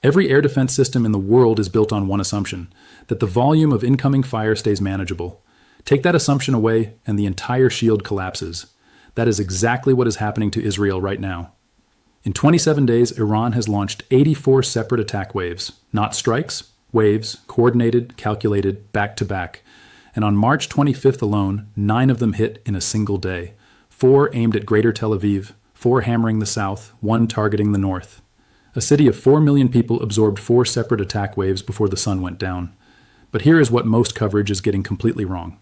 Every air defense system in the world is built on one assumption, that the volume of incoming fire stays manageable. Take that assumption away, and the entire shield collapses. That is exactly what is happening to Israel right now. In 27 days, Iran has launched 84 separate attack waves, not strikes, waves, coordinated, calculated, back-to-back. And on March 25th alone, 9 of them hit in a single day. 4 aimed at Greater Tel Aviv, 4 hammering the south, 1 targeting the north. A city of 4 million people absorbed 4 separate attack waves before the sun went down. But here is what most coverage is getting completely wrong.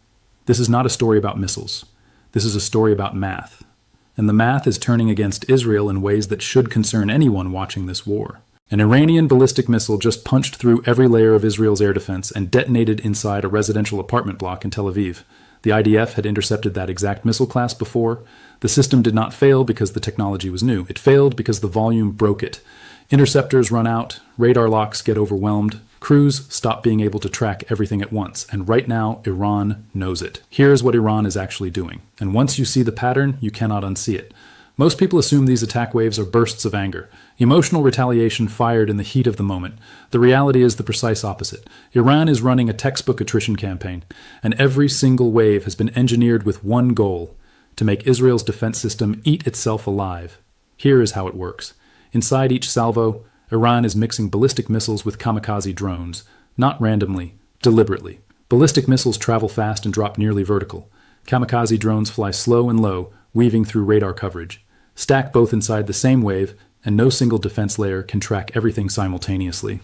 This is not a story about missiles. This is a story about math. And the math is turning against Israel in ways that should concern anyone watching this war. An Iranian ballistic missile just punched through every layer of Israel's air defense and detonated inside a residential apartment block in Tel Aviv. The IDF had intercepted that exact missile class before. The system did not fail because the technology was new. It failed because the volume broke it. Interceptors run out, radar locks get overwhelmed, crews stop being able to track everything at once, and right now, Iran knows it. Here's what Iran is actually doing, and once you see the pattern, you cannot unsee it. Most people assume these attack waves are bursts of anger, emotional retaliation fired in the heat of the moment. The reality is the precise opposite. Iran is running a textbook attrition campaign, and every single wave has been engineered with one goal: to make Israel's defense system eat itself alive. Here is how it works. Inside each salvo, Iran is mixing ballistic missiles with kamikaze drones, not randomly, deliberately. Ballistic missiles travel fast and drop nearly vertical. Kamikaze drones fly slow and low, weaving through radar coverage. Stack both inside the same wave, and no single defense layer can track everything simultaneously.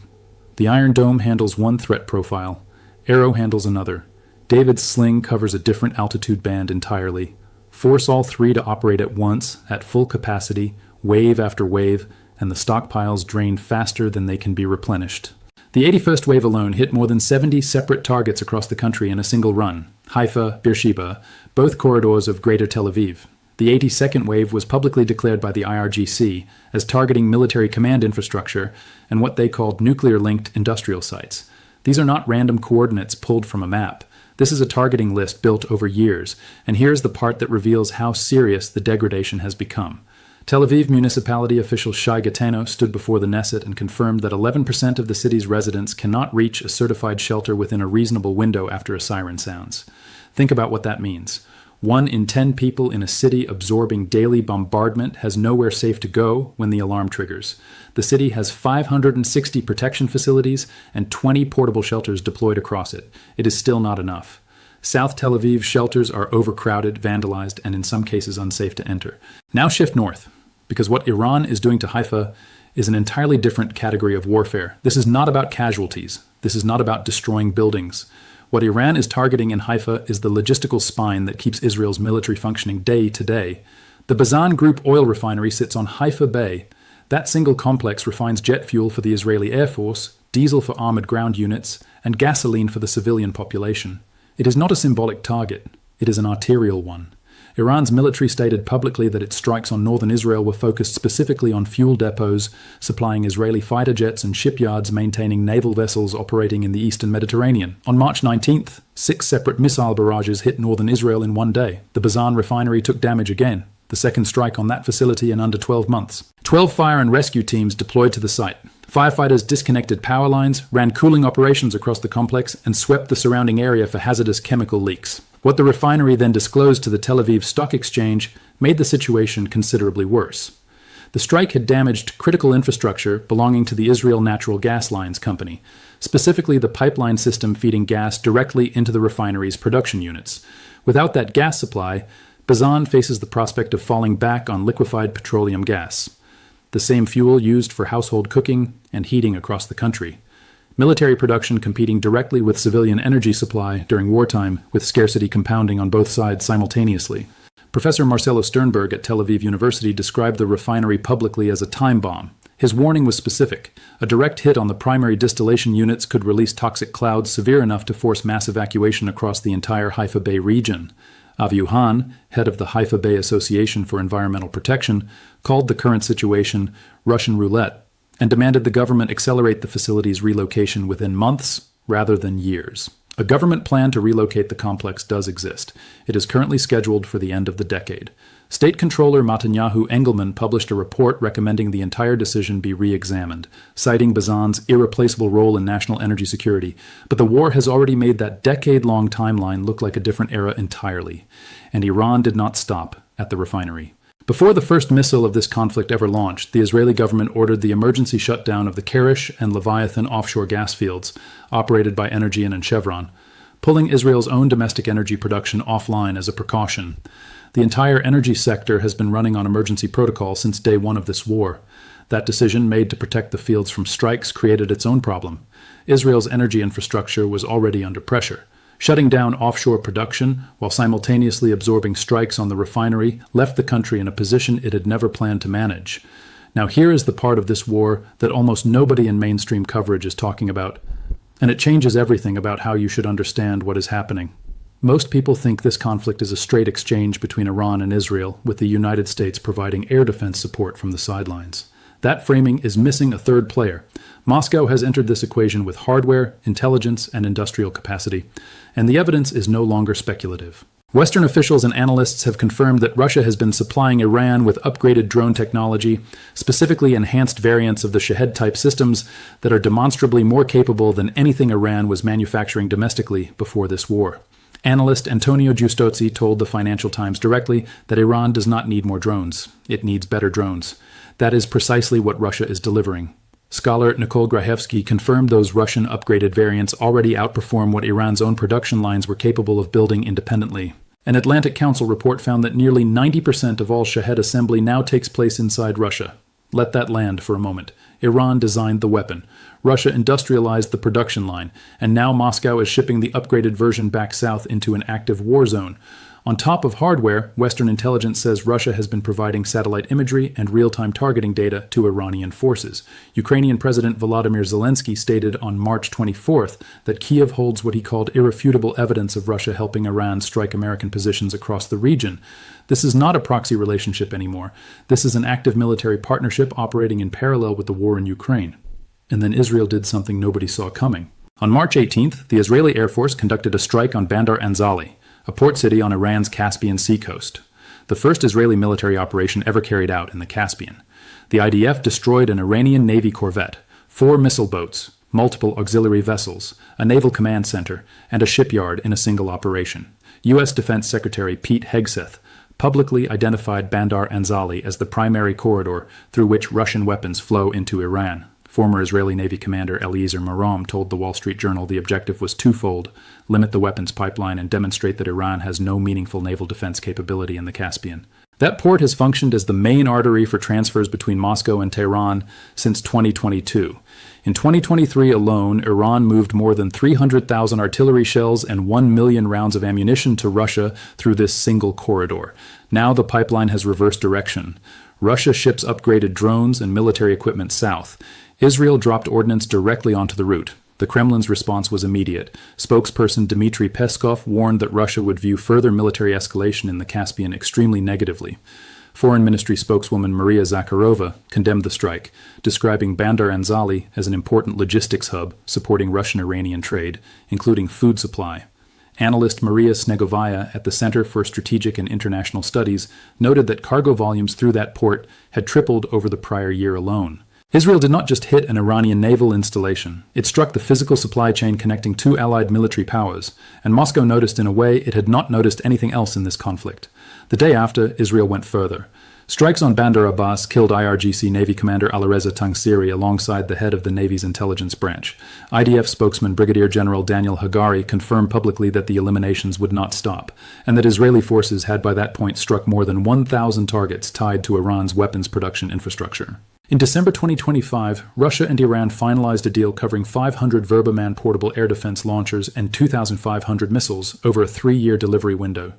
The Iron Dome handles one threat profile. Arrow handles another. David's sling covers a different altitude band entirely. Force all 3 to operate at once, at full capacity, wave after wave, and the stockpiles drain faster than they can be replenished. The 81st wave alone hit more than 70 separate targets across the country in a single run: Haifa, Beersheba, both corridors of Greater Tel Aviv. The 82nd wave was publicly declared by the IRGC as targeting military command infrastructure and what they called nuclear-linked industrial sites. These are not random coordinates pulled from a map. This is a targeting list built over years, and here's the part that reveals how serious the degradation has become. Tel Aviv municipality official Shai Gateno stood before the Knesset and confirmed that 11% of the city's residents cannot reach a certified shelter within a reasonable window after a siren sounds. Think about what that means. 1 in 10 people in a city absorbing daily bombardment has nowhere safe to go when the alarm triggers. The city has 560 protection facilities and 20 portable shelters deployed across it. It is still not enough. South Tel Aviv shelters are overcrowded, vandalized, and in some cases unsafe to enter. Now shift north, because what Iran is doing to Haifa is an entirely different category of warfare. This is not about casualties. This is not about destroying buildings. What Iran is targeting in Haifa is the logistical spine that keeps Israel's military functioning day to day. The Bazan Group oil refinery sits on Haifa Bay. That single complex refines jet fuel for the Israeli Air Force, diesel for armored ground units, and gasoline for the civilian population. It is not a symbolic target. It is an arterial one. Iran's military stated publicly that its strikes on northern Israel were focused specifically on fuel depots, supplying Israeli fighter jets and shipyards maintaining naval vessels operating in the eastern Mediterranean. On March 19th, 6 separate missile barrages hit northern Israel in one day. The Bazan refinery took damage again, the second strike on that facility in under 12 months. 12 fire and rescue teams deployed to the site. Firefighters disconnected power lines, ran cooling operations across the complex, and swept the surrounding area for hazardous chemical leaks. What the refinery then disclosed to the Tel Aviv Stock Exchange made the situation considerably worse. The strike had damaged critical infrastructure belonging to the Israel Natural Gas Lines Company, specifically the pipeline system feeding gas directly into the refinery's production units. Without that gas supply, Bazan faces the prospect of falling back on liquefied petroleum gas, the same fuel used for household cooking and heating across the country. Military production competing directly with civilian energy supply during wartime, with scarcity compounding on both sides simultaneously. Professor Marcelo Sternberg at Tel Aviv University described the refinery publicly as a time bomb. His warning was specific. A direct hit on the primary distillation units could release toxic clouds severe enough to force mass evacuation across the entire Haifa Bay region. Avihu Han, head of the Haifa Bay Association for Environmental Protection, called the current situation Russian roulette and demanded the government accelerate the facility's relocation within months rather than years. A government plan to relocate the complex does exist. It is currently scheduled for the end of the decade. State Controller Netanyahu Engelman published a report recommending the entire decision be re-examined, citing Bazan's irreplaceable role in national energy security. But the war has already made that decade-long timeline look like a different era entirely. And Iran did not stop at the refinery. Before the first missile of this conflict ever launched, the Israeli government ordered the emergency shutdown of the Karish and Leviathan offshore gas fields, operated by Energean and Chevron, pulling Israel's own domestic energy production offline as a precaution. The entire energy sector has been running on emergency protocol since day one of this war. That decision, made to protect the fields from strikes, created its own problem. Israel's energy infrastructure was already under pressure. Shutting down offshore production while simultaneously absorbing strikes on the refinery left the country in a position it had never planned to manage. Now here is the part of this war that almost nobody in mainstream coverage is talking about, and it changes everything about how you should understand what is happening. Most people think this conflict is a straight exchange between Iran and Israel, with the United States providing air defense support from the sidelines. That framing is missing a third player. Moscow has entered this equation with hardware, intelligence, and industrial capacity, and the evidence is no longer speculative. Western officials and analysts have confirmed that Russia has been supplying Iran with upgraded drone technology, specifically enhanced variants of the Shahed-type systems that are demonstrably more capable than anything Iran was manufacturing domestically before this war. Analyst Antonio Giustozzi told the Financial Times directly that Iran does not need more drones. It needs better drones. That is precisely what Russia is delivering. Scholar Nicole Grajewski confirmed those Russian upgraded variants already outperform what Iran's own production lines were capable of building independently. An Atlantic Council report found that nearly 90% of all Shahed assembly now takes place inside Russia. Let that land for a moment. Iran designed the weapon. Russia industrialized the production line, and now Moscow is shipping the upgraded version back south into an active war zone. On top of hardware, Western intelligence says Russia has been providing satellite imagery and real-time targeting data to Iranian forces. Ukrainian President Volodymyr Zelensky stated on March 24th that Kiev holds what he called irrefutable evidence of Russia helping Iran strike American positions across the region. This is not a proxy relationship anymore. This is an active military partnership operating in parallel with the war in Ukraine. And then Israel did something nobody saw coming. On March 18th, the Israeli Air Force conducted a strike on Bandar Anzali, a port city on Iran's Caspian Sea coast, the first Israeli military operation ever carried out in the Caspian. The IDF destroyed an Iranian Navy corvette, 4 missile boats, multiple auxiliary vessels, a naval command center, and a shipyard in a single operation. U.S. Defense Secretary Pete Hegseth publicly identified Bandar Anzali as the primary corridor through which Russian weapons flow into Iran. Former Israeli Navy Commander Eliezer Marom told the Wall Street Journal the objective was twofold: limit the weapons pipeline and demonstrate that Iran has no meaningful naval defense capability in the Caspian. That port has functioned as the main artery for transfers between Moscow and Tehran since 2022. In 2023 alone, Iran moved more than 300,000 artillery shells and 1 million rounds of ammunition to Russia through this single corridor. Now the pipeline has reversed direction. Russia ships upgraded drones and military equipment south. Israel dropped ordnance directly onto the route. The Kremlin's response was immediate. Spokesperson Dmitry Peskov warned that Russia would view further military escalation in the Caspian extremely negatively. Foreign Ministry spokeswoman Maria Zakharova condemned the strike, describing Bandar Anzali as an important logistics hub supporting Russian-Iranian trade, including food supply. Analyst Maria Snegovaya at the Center for Strategic and International Studies noted that cargo volumes through that port had tripled over the prior year alone. Israel did not just hit an Iranian naval installation. It struck the physical supply chain connecting two allied military powers, and Moscow noticed in a way it had not noticed anything else in this conflict. The day after, Israel went further. Strikes on Bandar Abbas killed IRGC Navy Commander Alireza Tangsiri alongside the head of the Navy's intelligence branch. IDF spokesman Brigadier General Daniel Hagari confirmed publicly that the eliminations would not stop, and that Israeli forces had by that point struck more than 1,000 targets tied to Iran's weapons production infrastructure. In December 2025, Russia and Iran finalized a deal covering 500 Verbaman portable air defense launchers and 2,500 missiles over a 3-year delivery window.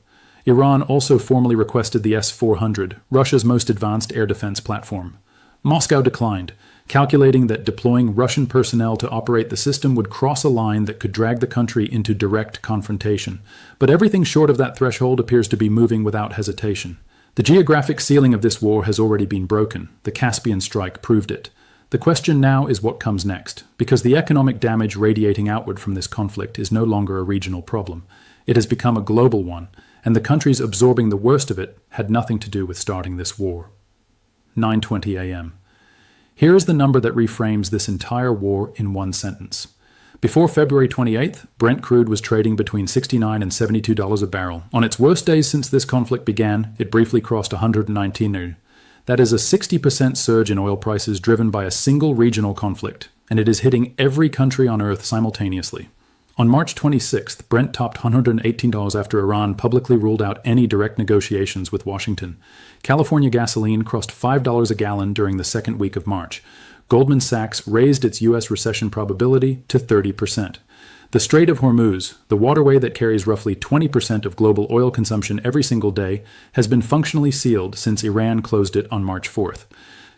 Iran also formally requested the S-400, Russia's most advanced air defense platform. Moscow declined, calculating that deploying Russian personnel to operate the system would cross a line that could drag the country into direct confrontation. But everything short of that threshold appears to be moving without hesitation. The geographic ceiling of this war has already been broken. The Caspian strike proved it. The question now is what comes next, because the economic damage radiating outward from this conflict is no longer a regional problem. It has become a global one, and the countries absorbing the worst of it had nothing to do with starting this war. 9:20 a.m. Here is the number that reframes this entire war in one sentence. Before February 28th, Brent crude was trading between $69 and $72 a barrel. On its worst days since this conflict began, it briefly crossed $119. That is a 60% surge in oil prices driven by a single regional conflict, and it is hitting every country on Earth simultaneously. On March 26th, Brent topped $118 after Iran publicly ruled out any direct negotiations with Washington. California gasoline crossed $5 a gallon during the second week of March. Goldman Sachs raised its U.S. recession probability to 30%. The Strait of Hormuz, the waterway that carries roughly 20% of global oil consumption every single day, has been functionally sealed since Iran closed it on March 4th.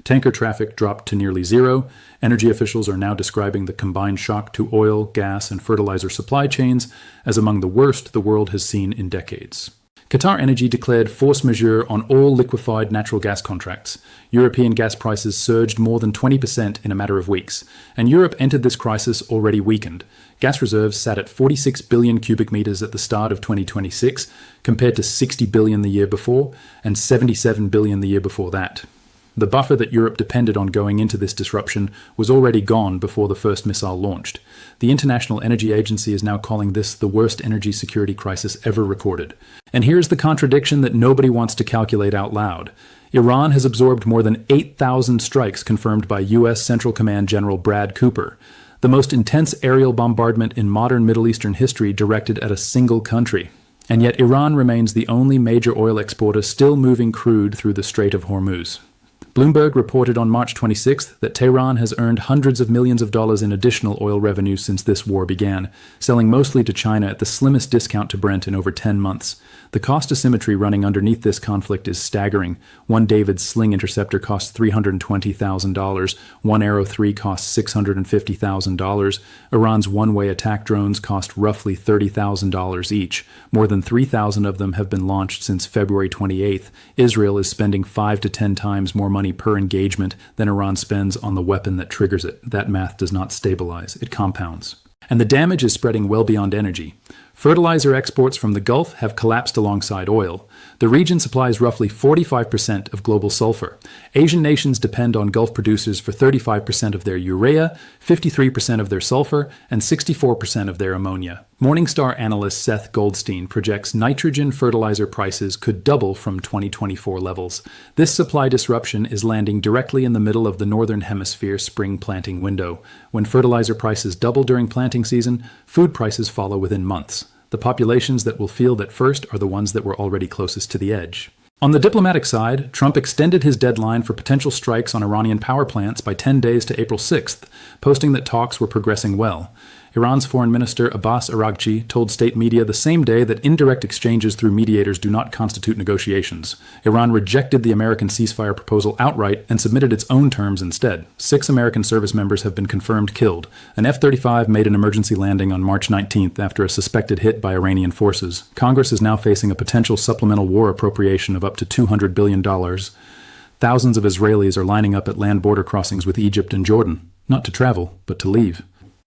Tanker traffic dropped to nearly zero. Energy officials are now describing the combined shock to oil, gas, and fertilizer supply chains as among the worst the world has seen in decades. Qatar Energy declared force majeure on all liquefied natural gas contracts. European gas prices surged more than 20% in a matter of weeks, and Europe entered this crisis already weakened. Gas reserves sat at 46 billion cubic meters at the start of 2026, compared to 60 billion the year before, and 77 billion the year before that. The buffer that Europe depended on going into this disruption was already gone before the first missile launched. The International Energy Agency is now calling this the worst energy security crisis ever recorded. And here's the contradiction that nobody wants to calculate out loud. Iran has absorbed more than 8,000 strikes confirmed by U.S. Central Command General Brad Cooper, the most intense aerial bombardment in modern Middle Eastern history directed at a single country. And yet Iran remains the only major oil exporter still moving crude through the Strait of Hormuz. Bloomberg reported on March 26th that Tehran has earned hundreds of millions of dollars in additional oil revenue since this war began, selling mostly to China at the slimmest discount to Brent in over 10 months. The cost asymmetry running underneath this conflict is staggering. One David Sling interceptor costs $320,000. One Arrow 3 costs $650,000. Iran's one-way attack drones cost roughly $30,000 each. More than 3,000 of them have been launched since February 28th. Israel is spending 5 to 10 times more money per engagement than Iran spends on the weapon that triggers it. That math does not stabilize, it compounds. And the damage is spreading well beyond energy. Fertilizer exports from the Gulf have collapsed alongside oil. The region supplies roughly 45% of global sulfur. Asian nations depend on Gulf producers for 35% of their urea, 53% of their sulfur, and 64% of their ammonia. Morningstar analyst Seth Goldstein projects nitrogen fertilizer prices could double from 2024 levels. This supply disruption is landing directly in the middle of the Northern Hemisphere spring planting window. When fertilizer prices double during planting season, food prices follow within months. The populations that will feel that first are the ones that were already closest to the edge. On the diplomatic side, Trump extended his deadline for potential strikes on Iranian power plants by 10 days to April 6th, posting that talks were progressing well. Iran's Foreign Minister Abbas Araghchi told state media the same day that indirect exchanges through mediators do not constitute negotiations. Iran rejected the American ceasefire proposal outright and submitted its own terms instead. 6 American service members have been confirmed killed. An F-35 made an emergency landing on March 19th after a suspected hit by Iranian forces. Congress is now facing a potential supplemental war appropriation of up to $200 billion. Thousands of Israelis are lining up at land border crossings with Egypt and Jordan, not to travel, but to leave.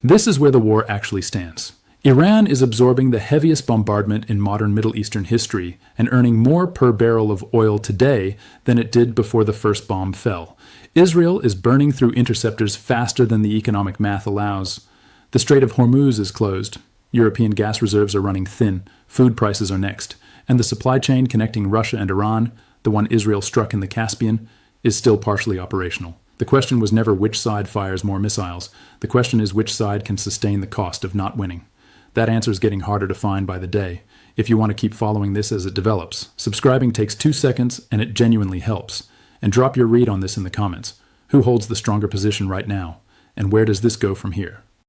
This is where the war actually stands. Iran is absorbing the heaviest bombardment in modern Middle Eastern history and earning more per barrel of oil today than it did before the first bomb fell. Israel is burning through interceptors faster than the economic math allows. The Strait of Hormuz is closed. European gas reserves are running thin. Food prices are next. And the supply chain connecting Russia and Iran, the one Israel struck in the Caspian, is still partially operational. The question was never which side fires more missiles. The question is which side can sustain the cost of not winning. That answer is getting harder to find by the day. If you want to keep following this as it develops, subscribing takes 2 seconds and it genuinely helps. And drop your read on this in the comments. Who holds the stronger position right now? And where does this go from here?